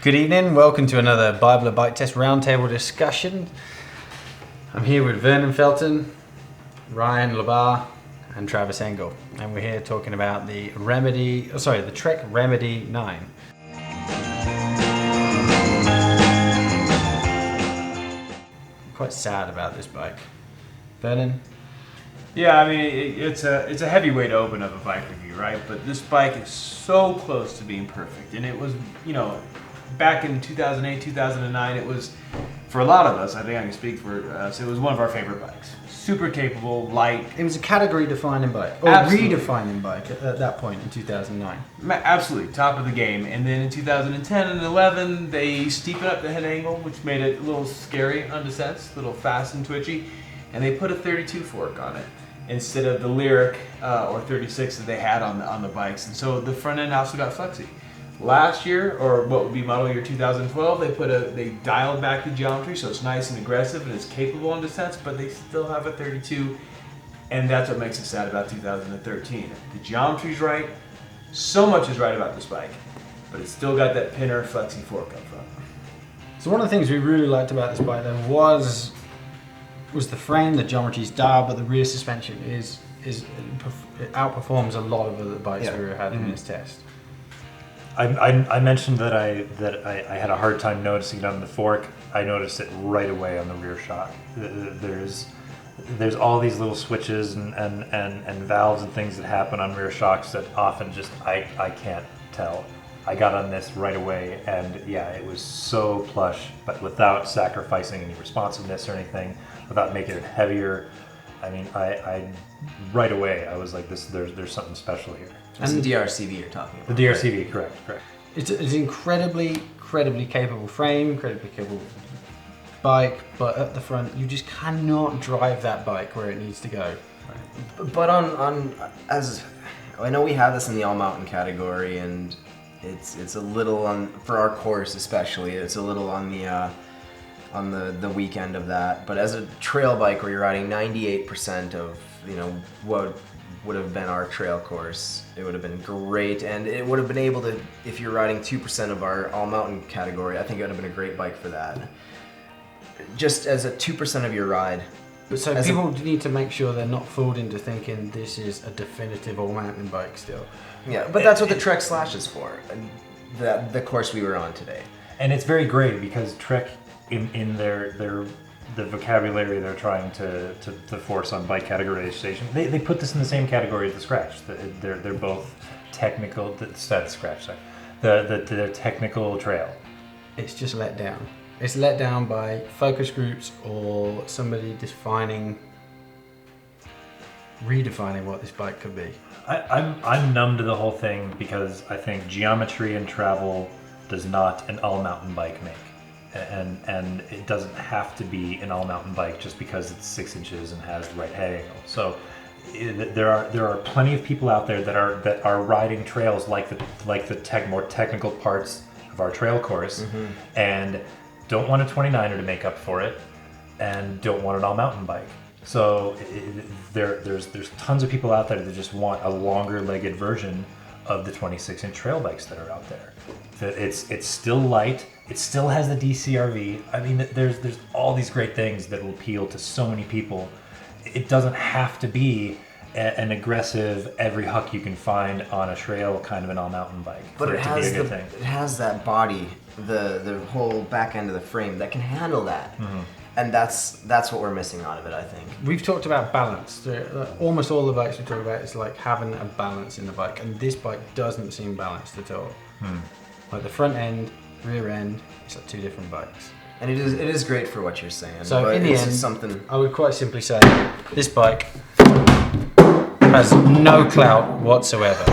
Good evening, welcome to another Bible Bike Test Roundtable discussion. I'm here with Vernon Felton, Ryan Labar and Travis Engel, and we're here talking about the Trek Remedy 9. I'm quite sad about this bike. Vernon? Yeah, I mean, it's a heavyweight open of a bike review, right? But this bike is so close to being perfect. And it was, back in 2008, 2009, it was, for a lot of us, I think I can speak for us, it was one of our favorite bikes. Super capable, light. It was a category-defining bike, or Absolutely. redefining bike at that point in 2009. Absolutely, top of the game. And then in 2010 and 11, they steepened up the head angle, which made it a little scary on descents, a little fast and twitchy. And they put a 32 fork on it instead of the Lyric or 36 that they had on the bikes. And so the front end also got flexy. Last year, or what would be model year 2012, they dialed back the geometry so it's nice and aggressive and it's capable on descents, but they still have a 32, and that's what makes it sad about 2013. The geometry's right, so much is right about this bike, but it's still got that pinner flexi fork up front. So one of the things we really liked about this bike then was the frame, the geometry's dialed, but the rear suspension it outperforms a lot of the bikes we had in this test. I mentioned that I had a hard time noticing it on the fork. I noticed it right away on the rear shock. There's all these little switches and valves and things that happen on rear shocks that often just I can't tell. I got on this right away, and yeah, it was so plush, but without sacrificing any responsiveness or anything, without making it heavier. I mean, I right away I was like, there's something special here. That's the DRCV you're talking about. The DRCV, correct. It's an incredibly capable frame, incredibly capable bike, but at the front, you just cannot drive that bike where it needs to go. Right. But as I know, we have this in the all mountain category, and it's a little on for our course especially. It's a little on the weekend of that. But as a trail bike where you're riding 98% of what would have been our trail course, it would have been great, and it would have been able to, if you're riding 2% of our all mountain category, I think it would have been a great bike for that. Just as a 2% of your ride. So people need to make sure they're not fooled into thinking this is a definitive all mountain bike still. Yeah, but that's what the Trek Slash is for, and the course we were on today. And it's very great because Trek, in the vocabulary they're trying to force on bike categorization, they put this in the same category as the Scratch. They're both technical. The technical trail. It's just let down. It's let down by focus groups or somebody redefining what this bike could be. I'm numb to the whole thing because I think geometry and travel does not an all mountain bike make. And it doesn't have to be an all mountain bike just because it's 6 inches and has the right head angle. So there are plenty of people out there that are riding trails like the more technical parts of our trail course, and don't want a 29er to make up for it, and don't want an all mountain bike. So there's tons of people out there that just want a longer legged version of the 26-inch trail bikes that are out there. It's still light. It still has the DCRV. I mean, there's all these great things that will appeal to so many people. It doesn't have to be an aggressive, every huck you can find on a trail kind of an all-mountain bike. But it has it has that body, the whole back end of the frame that can handle that. And that's what we're missing out of it, I think. We've talked about balance. Almost all the bikes we talk about is like having a balance in the bike, and this bike doesn't seem balanced at all. Like the front end, rear end, it's like two different bikes. And it is great for what you're saying. So but in the end, something I would quite simply say this bike has no clout whatsoever.